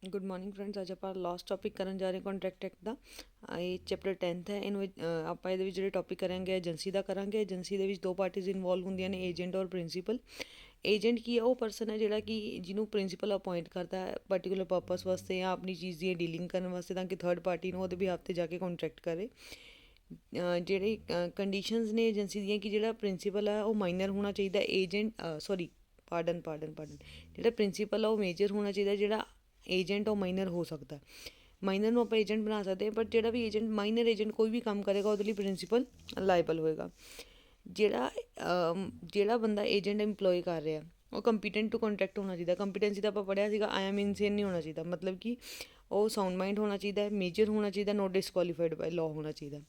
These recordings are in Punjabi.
Good morning friends. ਅੱਜ ਆਪਾਂ ਲਾਸਟ ਟੌਪਿਕ ਕਰਨ ਜਾ ਰਹੇ ਕੰਟਰੈਕਟ ਐਕਟ ਦਾ। ਇਹ ਚੈਪਟਰ 10th ਹੈ। ਇਹਨੂੰ ਆਪਾਂ ਇਹਦੇ ਵਿੱਚ ਜਿਹੜੇ ਟੌਪਿਕ ਕਰਾਂਗੇ ਏਜੰਸੀ ਦਾ ਕਰਾਂਗੇ। ਏਜੰਸੀ ਦੇ ਵਿੱਚ ਦੋ ਪਾਰਟੀਜ਼ ਇਨਵੋਲਵ ਹੁੰਦੀਆਂ ਨੇ, ਏਜੰਟ ਔਰ ਪ੍ਰਿੰਸੀਪਲ। ਏਜੰਟ ਕੀ ਹੈ? ਉਹ ਪਰਸਨ ਹੈ ਜਿਹੜਾ ਕਿ ਜਿਹਨੂੰ ਪ੍ਰਿੰਸੀਪਲ ਅਪੋਇੰਟ ਕਰਦਾ ਹੈ ਪਰਟੀਕੂਲਰ ਪਰਪਸ ਵਾਸਤੇ ਜਾਂ ਆਪਣੀ ਚੀਜ਼ ਦੀ ਡੀਲਿੰਗ ਕਰਨ ਵਾਸਤੇ, ਤਾਂ ਕਿ ਥਰਡ ਪਾਰਟੀ ਨੂੰ ਉਹਦੇ ਬਿਹਾਫ 'ਤੇ ਜਾ ਕੇ ਕੰਟਰੈਕਟ ਕਰੇ। ਜਿਹੜੇ ਕੰਡੀਸ਼ਨਸ ਨੇ ਏਜੰਸੀ ਦੀਆਂ ਕਿ ਜਿਹੜਾ ਪ੍ਰਿੰਸੀਪਲ ਹੈ ਉਹ ਮਾਈਨਰ ਹੋਣਾ ਚਾਹੀਦਾ, ਪਾਰਡਨ ਜਿਹੜਾ ਪ੍ਰਿੰਸੀਪਲ ਆ ਉਹ ਮੇਜਰ ਹੋਣਾ ਚਾਹੀਦਾ, ਜਿਹੜਾ ਏਜੰਟ ਉਹ ਮਾਈਨਰ ਹੋ ਸਕਦਾ। ਮਾਈਨਰ ਨੂੰ ਆਪਾਂ ਏਜੰਟ ਬਣਾ ਸਕਦੇ ਹਾਂ, ਬਟ ਜਿਹੜਾ ਵੀ ਏਜੰਟ ਮਾਈਨਰ ਏਜੰਟ ਕੋਈ ਵੀ ਕੰਮ ਕਰੇਗਾ ਉਹਦੇ ਲਈ ਪ੍ਰਿੰਸੀਪਲ ਲਾਇਬਲ ਹੋਏਗਾ। ਜਿਹੜਾ ਬੰਦਾ ਏਜੰਟ ਇੰਪਲੋਏ ਕਰ ਰਿਹਾ ਉਹ ਕੰਪੀਟੈਂਟ ਟੂ ਕੰਟਰੈਕਟ ਹੋਣਾ ਚਾਹੀਦਾ। ਕੰਪੀਟੈਂਸੀ ਤਾਂ ਆਪਾਂ ਪੜ੍ਹਿਆ ਸੀਗਾ, ਆਈ ਐਮ ਇਨਸੇਨ ਨਹੀਂ ਹੋਣਾ ਚਾਹੀਦਾ, ਮਤਲਬ ਕਿ ਉਹ ਸਾਊਂਡ ਮਾਈਂਡ ਹੋਣਾ ਚਾਹੀਦਾ, ਮੇਜਰ ਹੋਣਾ ਚਾਹੀਦਾ, ਨੋਟ ਡਿਸਕੁਆਲੀਫਾਈਡ ਬਾਈ ਲਾਅ ਹੋਣਾ ਚਾਹੀਦਾ।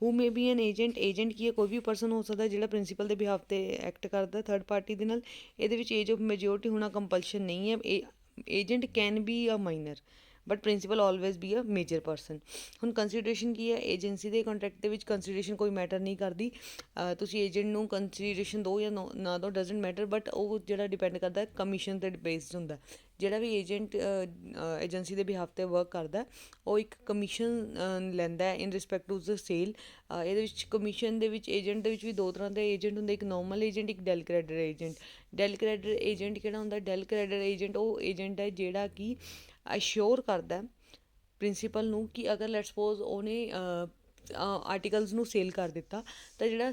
Who may be an agent. Agent ਕੀ ਹੈ? ਕੋਈ ਵੀ ਪਰਸਨ ਹੋ ਸਕਦਾ ਜਿਹੜਾ ਪ੍ਰਿੰਸੀਪਲ ਦੇ ਬਿਹਾਫ 'ਤੇ ਐਕਟ ਕਰਦਾ ਥਰਡ ਪਾਰਟੀ ਦੇ ਨਾਲ। ਇਹਦੇ ਵਿੱਚ ਏਜ ਆਫ ਮੈਜੋਰਿਟੀ ਹੋਣਾ ਕੰਪਲਸ਼ਨ ਨਹੀਂ ਹੈ। Agent can be a minor but principal always be a major person. ਹੁਣ ਕੰਸੀਡਰੇਸ਼ਨ ਕੀ ਹੈ? ਏਜੰਸੀ ਦੇ ਕੰਟਰੈਕਟ ਦੇ ਵਿੱਚ ਕੰਸੀਡਰੇਸ਼ਨ ਕੋਈ ਮੈਟਰ ਨਹੀਂ ਕਰਦੀ। ਤੁਸੀਂ ਏਜੰਟ ਨੂੰ ਕੰਸੀਡਰੇਸ਼ਨ ਦਿਓ ਜਾਂ ਨਾ ਦਿਓ, ਡਜ਼ਨਟ ਮੈਟਰ, ਬਟ ਉਹ ਜਿਹੜਾ ਡਿਪੈਂਡ ਕਰਦਾ ਕਮਿਸ਼ਨ 'ਤੇ ਬੇਸਡ ਹੁੰਦਾ। ਜਿਹੜਾ ਵੀ ਏਜੰਟ ਏਜੰਸੀ ਦੇ ਬਿਹਾਫ 'ਤੇ ਵਰਕ ਕਰਦਾ ਉਹ ਇੱਕ ਕਮਿਸ਼ਨ ਲੈਂਦਾ ਇਨ ਰਿਸਪੈਕਟ ਟੂ ਦ ਸੇਲ। ਇਹਦੇ ਵਿੱਚ ਕਮਿਸ਼ਨ ਦੇ ਵਿੱਚ ਏਜੰਟ ਦੇ ਵਿੱਚ ਵੀ ਦੋ ਤਰ੍ਹਾਂ ਦੇ ਏਜੰਟ ਹੁੰਦੇ, ਇੱਕ ਨੋਰਮਲ ਏਜੰਟ, ਇੱਕ del credit agent. Del credit agent ਕਿਹੜਾ ਹੁੰਦਾ? ਡੈਲ ਕ੍ਰੈਡਿਟ ਏਜੰਟ ਉਹ ਏਜੰਟ ਹੈ ਜਿਹੜਾ ਕਿ ਅਸ਼ੋਰ ਕਰਦਾ ਪ੍ਰਿੰਸੀਪਲ ਨੂੰ ਕਿ ਅਗਰ ਲੈਟਸ ਸਪੋਜ਼ ਉਹਨੇ ਆਰਟੀਕਲਸ ਨੂੰ ਸੇਲ ਕਰ ਦਿੱਤਾ ਤਾਂ ਜਿਹੜਾ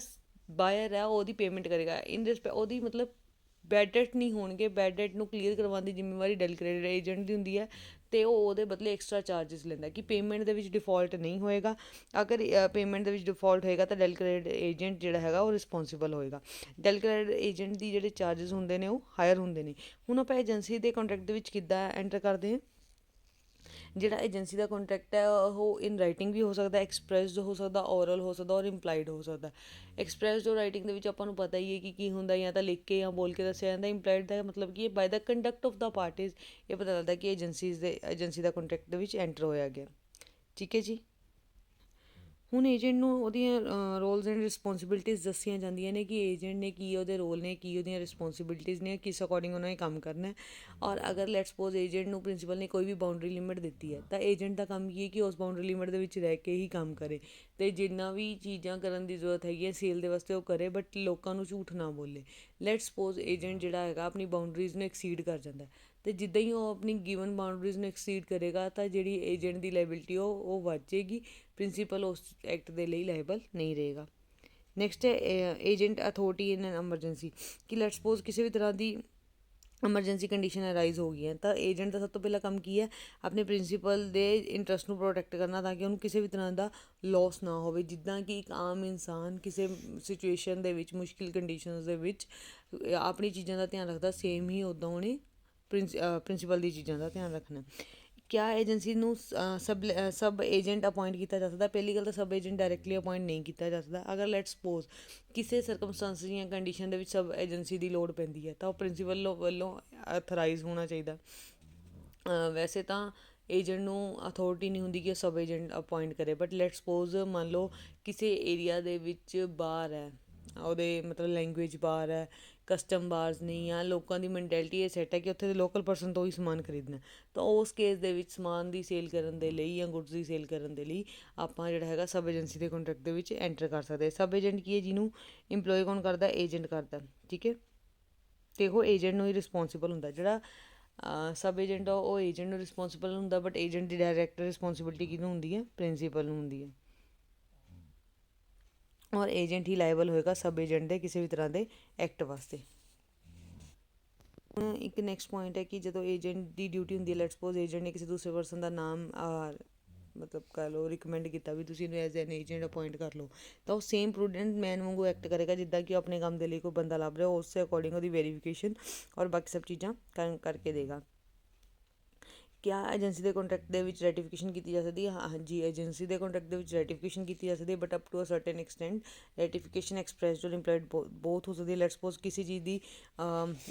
ਬਾਇਰ ਹੈ ਉਹ ਉਹਦੀ ਪੇਮੈਂਟ ਕਰੇਗਾ ਇਨ ਰਿਸਪੈਕਟ ਉਹਦੀ, ਮਤਲਬ ਬੈਡ ਡੈਟ ਨਹੀਂ ਹੋਣਗੇ। ਬੈਡ ਡੈਟ ਨੂੰ ਕਲੀਅਰ ਕਰਵਾਉਣ ਦੀ ਜ਼ਿੰਮੇਵਾਰੀ ਡੈਲ ਕ੍ਰੈਡਿਟ ਏਜੰਟ ਦੀ ਹੁੰਦੀ ਹੈ ਅਤੇ ਉਹ ਉਹਦੇ ਬਦਲੇ ਐਕਸਟਰਾ ਚਾਰਜਿਸ ਲੈਂਦਾ ਕਿ ਪੇਮੈਂਟ ਦੇ ਵਿੱਚ ਡਿਫੋਲਟ ਨਹੀਂ ਹੋਏਗਾ। ਅਗਰ ਪੇਮੈਂਟ ਦੇ ਵਿੱਚ ਡਿਫੋਲਟ ਹੋਏਗਾ ਤਾਂ ਡੈਲ ਕ੍ਰੈਡਿਟ ਏਜੰਟ ਜਿਹੜਾ ਹੈਗਾ ਉਹ ਰਿਸਪੋਂਸੀਬਲ ਹੋਏਗਾ। ਡੈਲ ਕ੍ਰੈਡਿਟ ਏਜੰਟ ਦੀ ਜਿਹੜੇ ਚਾਰਜਿਸ ਹੁੰਦੇ ਨੇ ਉਹ ਹਾਇਰ ਹੁੰਦੇ ਨੇ। ਹੁਣ ਆਪਾਂ ਏਜੰਸੀ ਦੇ ਕੰਟਰੈਕਟ ਦੇ ਵਿੱਚ ਕਿੱਦਾਂ ਐਂਟਰ ਕਰਦੇ ਹਾਂ? ਜਿਹੜਾ ਏਜੰਸੀ ਦਾ ਕੰਟਰੈਕਟ ਹੈ ਉਹ ਇਨ ਰਾਈਟਿੰਗ ਵੀ ਹੋ ਸਕਦਾ, ਐਕਸਪ੍ਰੈਸਡ ਹੋ ਸਕਦਾ, ਓਰਲ ਹੋ ਸਕਦਾ ਔਰ ਇੰਪਲਾਈਡ ਹੋ ਸਕਦਾ। ਐਕਸਪ੍ਰੈਸਡ ਔਰ ਰਾਈਟਿੰਗ ਦੇ ਵਿੱਚ ਆਪਾਂ ਨੂੰ ਪਤਾ ਹੀ ਹੈ ਕਿ ਕੀ ਹੁੰਦਾ, ਜਾਂ ਤਾਂ ਲਿਖ ਕੇ ਜਾਂ ਬੋਲ ਕੇ ਦੱਸਿਆ ਜਾਂਦਾ। ਇੰਪਲਾਈਡ ਦਾ ਮਤਲਬ ਕਿ by the conduct of the parties ਇਹ ਪਤਾ ਲੱਗਦਾ ਕਿ ਏਜੰਸੀ ਦਾ ਕੰਟਰੈਕਟ ਦੇ ਵਿੱਚ ਐਂਟਰ ਹੋਇਆ ਗਿਆ। ਠੀਕ ਹੈ ਜੀ। ਹੁਣ ਏਜੰਟ ਨੂੰ ਉਹਦੀਆਂ ਰੋਲਸ ਐਂਡ ਰਿਸਪੋਂਸੀਬਿਲਿਟੀਜ਼ ਦੱਸੀਆਂ ਜਾਂਦੀਆਂ ਨੇ ਕਿ ਏਜੰਟ ਨੇ ਕੀ ਉਹਦੇ ਰੋਲ ਨੇ, ਕੀ ਉਹਦੀਆਂ ਰਿਸਪੋਂਸੀਬਿਲਿਟੀਜ਼ ਨੇ, ਕਿਸ ਅਕੋਰਡਿੰਗ ਉਹਨਾਂ ਨੇ ਕੰਮ ਕਰਨਾ। ਔਰ ਅਗਰ ਲੈਟ ਸਪੋਜ਼ ਏਜੰਟ ਨੂੰ ਪ੍ਰਿੰਸੀਪਲ ਨੇ ਕੋਈ ਵੀ ਬਾਊਂਡਰੀ ਲਿਮਿਟ ਦਿੱਤੀ ਹੈ ਤਾਂ ਏਜੰਟ ਦਾ ਕੰਮ ਕੀ ਹੈ ਕਿ ਉਸ ਬਾਊਂਡਰੀ ਲਿਮਿਟ ਦੇ ਵਿੱਚ ਰਹਿ ਕੇ ਹੀ ਕੰਮ ਕਰੇ ਅਤੇ ਜਿੰਨਾ ਵੀ ਚੀਜ਼ਾਂ ਕਰਨ ਦੀ ਜ਼ਰੂਰਤ ਹੈਗੀ ਹੈ ਸੇਲ ਦੇ ਵਾਸਤੇ ਉਹ ਕਰੇ, ਬਟ ਲੋਕਾਂ ਨੂੰ ਝੂਠ ਨਾ ਬੋਲੇ। ਲੈਟ ਸਪੋਜ਼ ਏਜੰਟ ਜਿਹੜਾ ਹੈਗਾ ਆਪਣੀ ਬਾਊਂਡਰੀਜ਼ ਨੂੰ ਐਕਸੀਡ ਕਰ ਜਾਂਦਾ ਅਤੇ ਜਿੱਦਾਂ ਹੀ ਉਹ ਆਪਣੀ ਗਿਵਨ ਬਾਊਂਡਰੀਜ਼ ਨੂੰ ਐਕਸੀਡ ਕਰੇਗਾ ਤਾਂ ਜਿਹੜੀ ਏਜੰਟ ਦੀ ਲਾਇਬਿਲਿਟੀ ਉਹ ਵੱਧ ਜਾਏਗੀ। ਪ੍ਰਿੰਸੀਪਲ ਉਸ ਐਕਟ ਦੇ ਲਈ ਲਾਇਬਲ ਨਹੀਂ ਰਹੇਗਾ। ਨੈਕਸਟ ਹੈ ਏਜੰਟ ਅਥੋਰਟੀ ਇਨ ਐਨ ਐਮਰਜੈਂਸੀ। ਕਿ ਲੈਟ ਸਪੋਜ਼ ਕਿਸੇ ਵੀ ਤਰ੍ਹਾਂ ਦੀ ਐਮਰਜੈਂਸੀ ਕੰਡੀਸ਼ਨ ਅਰਾਈਜ਼ ਹੋ ਗਈ ਹੈ ਤਾਂ ਏਜੰਟ ਦਾ ਸਭ ਤੋਂ ਪਹਿਲਾਂ ਕੰਮ ਕੀ ਹੈ? ਆਪਣੇ ਪ੍ਰਿੰਸੀਪਲ ਦੇ ਇੰਟਰਸਟ ਨੂੰ ਪ੍ਰੋਟੈਕਟ ਕਰਨਾ ਤਾਂ ਕਿ ਉਹਨੂੰ ਕਿਸੇ ਵੀ ਤਰ੍ਹਾਂ ਦਾ ਲੋਸ ਨਾ ਹੋਵੇ। ਜਿੱਦਾਂ ਕਿ ਇੱਕ ਆਮ ਇਨਸਾਨ ਕਿਸੇ ਸਿਚੁਏਸ਼ਨ ਦੇ ਵਿੱਚ, ਮੁਸ਼ਕਿਲ ਕੰਡੀਸ਼ਨਸ ਦੇ ਵਿੱਚ ਆਪਣੀ ਚੀਜ਼ਾਂ ਦਾ ਧਿਆਨ ਰੱਖਦਾ, ਸੇਮ ਹੀ ਉੱਦਾਂ ਉਹਨੇ ਪ੍ਰਿੰਸੀਪਲ ਦੀ ਚੀਜ਼ਾਂ ਦਾ ਧਿਆਨ ਰੱਖਣਾ। ਕਿਆ ਏਜੰਸੀ ਨੂੰ ਸਬ ਏਜੰਟ ਅਪੋਇੰਟ ਕੀਤਾ ਜਾ ਸਕਦਾ? ਪਹਿਲੀ ਗੱਲ ਤਾਂ ਸਬ ਏਜੰਟ ਡਾਇਰੈਕਟਲੀ ਅਪੋਇੰਟ ਨਹੀਂ ਕੀਤਾ ਜਾ ਸਕਦਾ। ਅਗਰ ਲੈਟ ਸਪੋਜ਼ ਕਿਸੇ ਸਰਕਮਸਟਾਂਸਿਸ ਜਾਂ ਕੰਡੀਸ਼ਨ ਦੇ ਵਿੱਚ ਸਬ ਏਜੰਸੀ ਦੀ ਲੋੜ ਪੈਂਦੀ ਹੈ ਤਾਂ ਉਹ ਪ੍ਰਿੰਸੀਪਲ ਵੱਲੋਂ ਅਥੋਰਾਈਜ਼ ਹੋਣਾ ਚਾਹੀਦਾ। ਵੈਸੇ ਤਾਂ ਏਜੰਟ ਨੂੰ ਅਥੋਰਟੀ ਨਹੀਂ ਹੁੰਦੀ ਕਿ ਉਹ ਸਬ ਏਜੰਟ ਅਪੋਇੰਟ ਕਰੇ, ਬਟ ਲੈਟ ਸਪੋਜ਼ ਮੰਨ ਲਓ ਕਿਸੇ ਏਰੀਆ ਦੇ ਵਿੱਚ ਬਾਰ ਹੈ, ਉਹਦੇ ਮਤਲਬ ਲੈਂਗੁਏਜ ਬਾਰ ਹੈ, ਕਸਟਮ ਬਾਰਸ ਨਹੀਂ, ਜਾਂ ਲੋਕਾਂ ਦੀ ਮੈਂਟੈਲਿਟੀ ਇਹ ਸੈੱਟ ਹੈ ਕਿ ਉੱਥੇ ਦੇ ਲੋਕਲ ਪਰਸਨ ਤੋਂ ਹੀ ਸਮਾਨ ਖਰੀਦਣਾ, ਤਾਂ ਉਸ ਕੇਸ ਦੇ ਵਿੱਚ ਸਮਾਨ ਦੀ ਸੇਲ ਕਰਨ ਦੇ ਲਈ ਜਾਂ ਗੁੱਡਸ ਦੀ ਸੇਲ ਕਰਨ ਦੇ ਲਈ ਆਪਾਂ ਜਿਹੜਾ ਹੈਗਾ ਸਬ ਏਜੰਸੀ ਦੇ ਕੰਟਰੈਕਟ ਦੇ ਵਿੱਚ ਐਂਟਰ ਕਰ ਸਕਦੇ। ਸਬ ਏਜੰਟ ਕੀ ਹੈ? ਜਿਹਨੂੰ ਇੰਪਲੋਏ ਕੌਣ ਕਰਦਾ? ਏਜੰਟ ਕਰਦਾ। ਠੀਕ ਹੈ, ਅਤੇ ਉਹ ਏਜੰਟ ਨੂੰ ਹੀ ਰਿਸਪੋਂਸੀਬਲ ਹੁੰਦਾ। ਜਿਹੜਾ ਸਬ ਏਜੰਟ ਆ ਉਹ ਏਜੰਟ ਨੂੰ ਰਿਸਪੋਂਸੀਬਲ ਹੁੰਦਾ, but agent the direct responsibility ਕਿਹਨੂੰ ਹੁੰਦੀ ਹੈ? ਪ੍ਰਿੰਸੀਪਲ ਨੂੰ ਹੁੰਦੀ ਹੈ। ਔਰ ਏਜੰਟ ਹੀ ਲਾਇਬਲ ਹੋਏਗਾ ਸਬ ਏਜੰਟ ਦੇ ਕਿਸੇ ਵੀ ਤਰ੍ਹਾਂ ਦੇ ਐਕਟ ਵਾਸਤੇ। ਹੁਣ ਇੱਕ ਨੈਕਸਟ ਪੁਆਇੰਟ ਹੈ ਕਿ ਜਦੋਂ ਏਜੰਟ ਦੀ ਡਿਊਟੀ ਹੁੰਦੀ ਹੈ, ਲੈਟ ਸਪੋਜ਼ ਏਜੰਟ ਨੇ ਕਿਸੇ ਦੂਸਰੇ ਪਰਸਨ ਦਾ ਨਾਮ ਮਤਲਬ ਕਹਿ ਲਓ ਰਿਕਮੈਂਡ ਕੀਤਾ ਵੀ ਤੁਸੀਂ ਇਹਨੂੰ ਐਜ਼ ਐਨ ਏਜੰਟ ਅਪੋਇੰਟ ਕਰ ਲਓ, ਤਾਂ ਉਹ ਸੇਮ ਪ੍ਰੂਡੈਂਟ ਮੈਨ ਵਾਂਗੂ ਐਕਟ ਕਰੇਗਾ ਜਿੱਦਾਂ ਕਿ ਉਹ ਆਪਣੇ ਕੰਮ ਦੇ ਲਈ ਕੋਈ ਬੰਦਾ ਲੱਭ ਰਿਹਾ, ਉਸ ਦੇ ਅਕੋਰਡਿੰਗ ਉਹਦੀ ਵੈਰੀਫਿਕੇਸ਼ਨ ਔਰ ਬਾਕੀ ਸਭ ਚੀਜ਼ਾਂ ਕਰਕੇ ਦੇਗਾ। ਕਿਆ ਏਜੰਸੀ ਦੇ ਕੰਟਰੈਕਟ ਦੇ ਵਿੱਚ ਰੈਟੀਫਿਕੇਸ਼ਨ ਕੀਤੀ ਜਾ ਸਕਦੀ ਹੈ? ਹਾਂਜੀ, ਏਜੰਸੀ ਦੇ ਕੰਟਰੈਕਟ ਦੇ ਵਿੱਚ ਰੈਟੀਫਿਕੇਸ਼ਨ ਕੀਤੀ ਜਾ ਸਕਦੀ ਹੈ, but up to a certain extent. Ratification expressed or implied ਬੋਥ ਹੋ ਸਕਦੀ ਹੈ। ਲੈਟ ਸਪੋਜ਼ ਕਿਸੇ ਚੀਜ਼ ਦੀ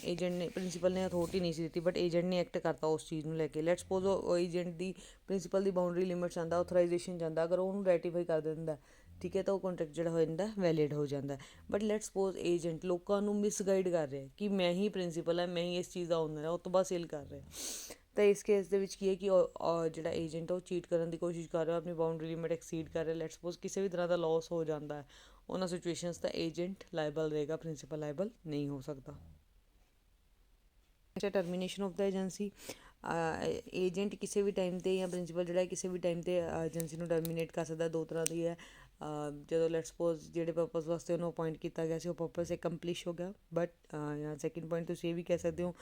ਏਜੰਟ ਨੇ, ਪ੍ਰਿੰਸੀਪਲ ਨੇ ਅਥੋਰਟੀ ਨਹੀਂ ਸੀ ਦਿੱਤੀ, ਬਟ ਏਜੰਟ ਨੇ ਐਕਟ ਕਰਤਾ ਉਸ ਚੀਜ਼ ਨੂੰ ਲੈ ਕੇ। ਲੈਟ ਸਪੋਜ਼ ਉਹ ਏਜੰਟ ਦੀ ਪ੍ਰਿੰਸੀਪਲ ਦੀ ਬਾਊਂਡਰੀ ਲਿਮਿਟ ਜਾਂਦਾ, ਆਥੋਰਾਈਜੇਸ਼ਨ ਜਾਂਦਾ, ਅਗਰ ਉਹਨੂੰ ਰੈਟੀਫਾਈ ਕਰ ਦਿੰਦਾ, ਠੀਕ ਹੈ, ਤਾਂ ਉਹ ਕੰਟਰੈਕਟ ਜਿਹੜਾ ਹੋ ਜਾਂਦਾ ਵੈਲਿਡ ਹੋ ਜਾਂਦਾ। ਬਟ ਲੈਟ ਸਪੋਜ਼ ਏਜੰਟ ਲੋਕਾਂ ਨੂੰ ਮਿਸਗਾਈਡ ਕਰ ਰਿਹਾ ਕਿ ਮੈਂ ਹੀ ਪ੍ਰਿੰਸੀਪਲ ਹਾਂ, ਮੈਂ ਹੀ ਇਸ ਚੀਜ਼ ਦਾ ਓਨਰ ਹਾਂ, ਉਹ ਤੋਂ ਬਾਅਦ ਸੇਲ ਕਰ ਰਿਹਾ, ਤਾਂ ਇਸ ਕੇਸ ਦੇ ਵਿੱਚ ਕੀ ਹੈ ਕਿ ਜਿਹੜਾ ਏਜੰਟ ਉਹ ਚੀਟ ਕਰਨ ਦੀ ਕੋਸ਼ਿਸ਼ ਕਰ ਰਿਹਾ, ਆਪਣੀ ਬਾਊਂਡਰੀ ਲਿਮਿਟ ਐਕਸੀਡ ਕਰ ਰਿਹਾ, ਲੈਟਸ ਸਪੋਜ਼ ਕਿਸੇ ਵੀ ਤਰ੍ਹਾਂ ਦਾ ਲਾਸ ਹੋ ਜਾਂਦਾ ਹੈ ਉਹਨਾਂ ਸਿਚੁਏਸ਼ਨਸ ਦਾ ਏਜੰਟ ਲਾਇਬਲ ਰਹੇਗਾ, ਪ੍ਰਿੰਸੀਪਲ ਲਾਇਬਲ ਨਹੀਂ ਹੋ ਸਕਦਾ। Termination of the agency, agent ਕਿਸੇ ਵੀ ਟਾਈਮ 'ਤੇ ਜਾਂ ਪ੍ਰਿੰਸੀਪਲ ਜਿਹੜਾ ਕਿਸੇ ਵੀ ਟਾਈਮ 'ਤੇ ਏਜੰਸੀ ਨੂੰ ਟਰਮੀਨੇਟ ਕਰ ਸਕਦਾ। ਦੋ ਤਰ੍ਹਾਂ ਦੀ ਹੈ, ਜਦੋਂ ਲੈਟਸ ਸਪੋਜ਼ ਜਿਹੜੇ ਪਰਪਸ ਵਾਸਤੇ ਉਹਨੂੰ ਅਪੋਇੰਟ ਕੀਤਾ ਗਿਆ ਸੀ ਉਹ ਪਰਪਸ ਅਕੰਪਲਿਸ਼ ਹੋ ਗਿਆ, ਬਟ ਜਾਂ ਸੈਕਿੰਡ ਪੁਆਇੰਟ ਤੁਸੀਂ ਇਹ ਵੀ ਕਹਿ ਸਕਦੇ ਹੋ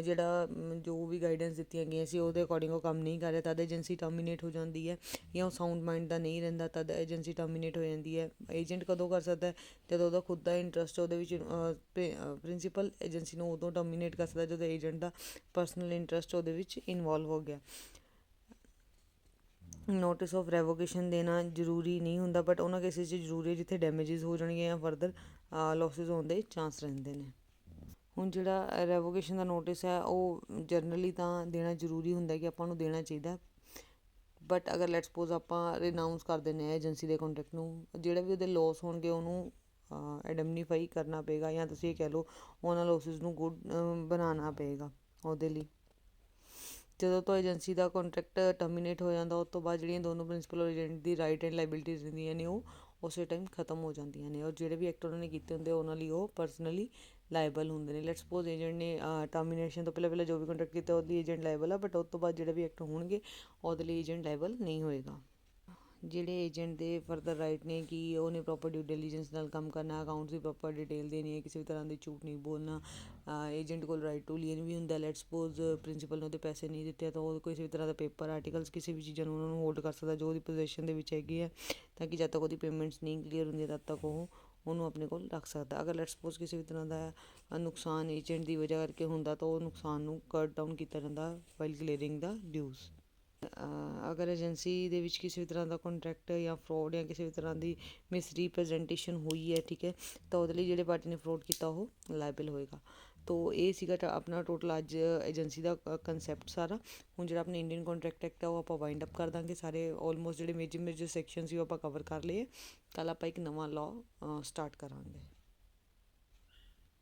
ਜਿਹੜਾ ਜੋ ਵੀ ਗਾਈਡੈਂਸ ਦਿੱਤੀਆਂ ਗਈਆਂ ਸੀ ਉਹਦੇ ਅਕੋਰਡਿੰਗ ਉਹ ਕੰਮ ਨਹੀਂ ਕਰ ਰਿਹਾ, ਤਦ ਏਜੰਸੀ ਟਰਮੀਨੇਟ ਹੋ ਜਾਂਦੀ ਹੈ। ਜਾਂ ਉਹ ਸਾਊਂਡ ਮਾਈਂਡ ਦਾ ਨਹੀਂ ਰਹਿੰਦਾ, ਤਦ ਏਜੰਸੀ ਟਰਮੀਨੇਟ ਹੋ ਜਾਂਦੀ ਹੈ। ਏਜੰਟ ਕਦੋਂ ਕਰ ਸਕਦਾ, ਜਦੋਂ ਉਹਦਾ ਖੁਦ ਦਾ ਇੰਟਰਸਟ ਉਹਦੇ ਵਿੱਚ, ਪ੍ਰਿੰਸੀਪਲ ਏਜੰਸੀ ਨੂੰ ਉਦੋਂ ਟਰਮੀਨੇਟ ਕਰ ਸਕਦਾ ਜਦੋਂ ਏਜੰਟ ਦਾ ਪਰਸਨਲ ਇੰਟਰਸਟ ਉਹਦੇ ਵਿੱਚ ਇਨਵੋਲਵ ਹੋ ਗਿਆ। ਨੋਟਿਸ ਆਫ ਰੈਵੋਕੇਸ਼ਨ ਦੇਣਾ ਜ਼ਰੂਰੀ ਨਹੀਂ ਹੁੰਦਾ, ਬਟ ਉਹਨਾਂ ਕੇਸਿਸ 'ਚ ਜ਼ਰੂਰੀ ਹੈ ਜਿੱਥੇ ਡੈਮੇਜਿਸ ਹੋ ਜਾਣਗੇ ਜਾਂ ਫਰਦਰ ਲੋਸਿਸ ਹੋਣ ਦੇ ਚਾਂਸ ਰਹਿੰਦੇ ਨੇ। ਹੁਣ ਜਿਹੜਾ ਰੈਵੋਕੇਸ਼ਨ ਦਾ ਨੋਟਿਸ ਹੈ ਉਹ ਜਨਰਲੀ ਤਾਂ ਦੇਣਾ ਜ਼ਰੂਰੀ ਹੁੰਦਾ ਕਿ ਆਪਾਂ ਨੂੰ ਦੇਣਾ ਚਾਹੀਦਾ, ਬਟ ਅਗਰ ਲੈਟਸ ਸਪੋਜ਼ ਆਪਾਂ ਰਿਨਾਊਂਸ ਕਰ ਦਿੰਦੇ ਹਾਂ ਏਜੰਸੀ ਦੇ ਕੰਟਰੈਕਟ ਨੂੰ, ਜਿਹੜੇ ਵੀ ਉਹਦੇ ਲੋਸ ਹੋਣਗੇ ਉਹਨੂੰ ਐਡਮਨੀਫਾਈ ਕਰਨਾ ਪਏਗਾ, ਜਾਂ ਤੁਸੀਂ ਇਹ ਕਹਿ ਲਓ ਉਹਨਾਂ ਲੋਸਿਸ ਨੂੰ ਗੁੱਡ ਬਣਾਉਣਾ ਪਏਗਾ ਉਹਦੇ ਲਈ। ਜਦੋਂ ਤੋਂ ਏਜੰਸੀ ਦਾ ਕੰਟਰੈਕਟ ਟਰਮੀਨੇਟ ਹੋ ਜਾਂਦਾ ਉਸ ਤੋਂ ਬਾਅਦ ਜਿਹੜੀਆਂ ਦੋਨੋਂ ਪ੍ਰਿੰਸੀਪਲ ਔਰ agent the right and liabilities ਹੁੰਦੀਆਂ ਨੇ ਉਹ ਉਸੇ ਟਾਈਮ ਖਤਮ ਹੋ ਜਾਂਦੀਆਂ ਨੇ, ਔਰ ਜਿਹੜੇ ਵੀ ਐਕਟ ਉਹਨਾਂ ਨੇ ਕੀਤੇ ਹੁੰਦੇ ਉਹਨਾਂ ਲਈ ਉਹ ਪਰਸਨਲੀ ਲਾਇਬਲ ਹੁੰਦੇ ਨੇ। ਲੈਟਸ ਸਪੋਜ਼ ਏਜੰਟ ਨੇ ਟਰਮੀਨੇਸ਼ਨ ਤੋਂ ਪਹਿਲਾਂ ਜੋ ਵੀ ਕੰਟਰੈਕਟ ਕੀਤਾ ਉਹਦੀ ਏਜੰਟ ਲਾਇਬਲ ਆ, ਬਟ ਉਸ ਤੋਂ ਬਾਅਦ ਜਿਹੜੇ ਵੀ ਐਕਟ ਹੋਣਗੇ ਉਹਦੇ ਲਈ ਏਜੰਟ ਲਾਇਬਲ ਨਹੀਂ ਹੋਏਗਾ। ਜਿਹੜੇ ਏਜੰਟ ਦੇ ਫਰਦਰ ਰਾਈਟ ਨੇ ਕਿ ਉਹਨੇ ਪ੍ਰੋਪਰ ਡਿਊ ਡਿਲੀਜੈਂਸ ਨਾਲ ਕੰਮ ਕਰਨਾ, ਅਕਾਊਂਟਸ ਦੀ ਪ੍ਰੋਪਰ ਡਿਟੇਲ ਦੇਣੀ ਹੈ, ਕਿਸੇ ਵੀ ਤਰ੍ਹਾਂ ਦੀ ਝੂਠ ਨਹੀਂ ਬੋਲਣਾ। ਏਜੰਟ ਕੋਲ ਰਾਈਟ ਟੂ ਲੀਨ ਵੀ ਹੁੰਦਾ, ਲੈਟਸ ਸਪੋਜ਼ ਪ੍ਰਿੰਸੀਪਲ ਨੂੰ ਉਹਦੇ ਪੈਸੇ ਨਹੀਂ ਦਿੱਤੇ ਤਾਂ ਉਹ ਕਿਸੇ ਵੀ ਤਰ੍ਹਾਂ ਦਾ ਪੇਪਰ ਆਰਟੀਕਲਸ ਕਿਸੇ ਵੀ ਚੀਜ਼ਾਂ ਨੂੰ ਉਹਨਾਂ ਨੂੰ ਹੋਲਡ ਕਰ ਸਕਦਾ ਜੋ ਉਹਦੀ ਪੋਜੀਸ਼ਨ ਦੇ ਵਿੱਚ ਹੈਗੀ ਹੈ, ਤਾਂ ਕਿ ਜਦ ਤੱਕ ਉਹਦੀ ਪੇਮੈਂਟਸ ਨਹੀਂ ਕਲੀਅਰ ਹੁੰਦੀਆਂ ਤਦ ਤੱਕ ਉਹ ਉਹਨੂੰ ਆਪਣੇ ਕੋਲ ਰੱਖ ਸਕਦਾ। ਅਗਰ ਲੈਟਸ ਸਪੋਜ਼ ਕਿਸੇ ਵੀ ਤਰ੍ਹਾਂ ਦਾ ਨੁਕਸਾਨ ਏਜੰਟ ਦੀ ਵਜ੍ਹਾ ਕਰਕੇ ਹੁੰਦਾ ਤਾਂ ਉਹ ਨੁਕਸਾਨ ਨੂੰ ਕੱਟ ਡਾਊਨ ਕੀਤਾ ਜਾਂਦਾ ਵਾਈਲ ਕਲੀਅਰਿੰਗ ਦਾ ਡਿਊਜ਼। ਅਗਰ ਏਜੰਸੀ ਦੇ ਵਿੱਚ ਕਿਸੇ ਵੀ ਤਰ੍ਹਾਂ ਦਾ ਕੰਟਰੈਕਟ ਜਾਂ ਫਰੋਡ ਜਾਂ ਕਿਸੇ ਵੀ ਤਰ੍ਹਾਂ ਦੀ ਮਿਸਰੀਪ੍ਰਜੈਂਟੇਸ਼ਨ ਹੋਈ ਹੈ, ਠੀਕ ਹੈ, ਤਾਂ ਉਹਦੇ ਲਈ ਜਿਹੜੇ ਪਾਰਟੀ ਨੇ ਫਰੋਡ ਕੀਤਾ ਉਹ ਲਾਇਬਲ ਹੋਏਗਾ। ਤੋ ਇਹ ਸੀਗਾ ਆਪਣਾ ਟੋਟਲ ਅੱਜ ਏਜੰਸੀ ਦਾ ਕੰਸੈਪਟ ਸਾਰਾ। ਹੁਣ ਜਿਹੜਾ ਆਪਣਾ ਇੰਡੀਅਨ ਕੰਟਰੈਕਟ ਐਕਟ ਹੈ ਉਹ ਆਪਾਂ ਵਾਈਂਡ ਅਪ ਕਰ ਦਾਂਗੇ, ਸਾਰੇ ਆਲਮੋਸਟ ਜਿਹੜੇ ਮੇਜਰ ਸੈਕਸ਼ਨ ਸੀ ਉਹ ਆਪਾਂ ਕਵਰ ਕਰ ਲਏ। ਕੱਲ੍ਹ ਆਪਾਂ ਇੱਕ ਨਵਾਂ ਲਾਅ ਸਟਾਰਟ ਕਰਾਂਗੇ।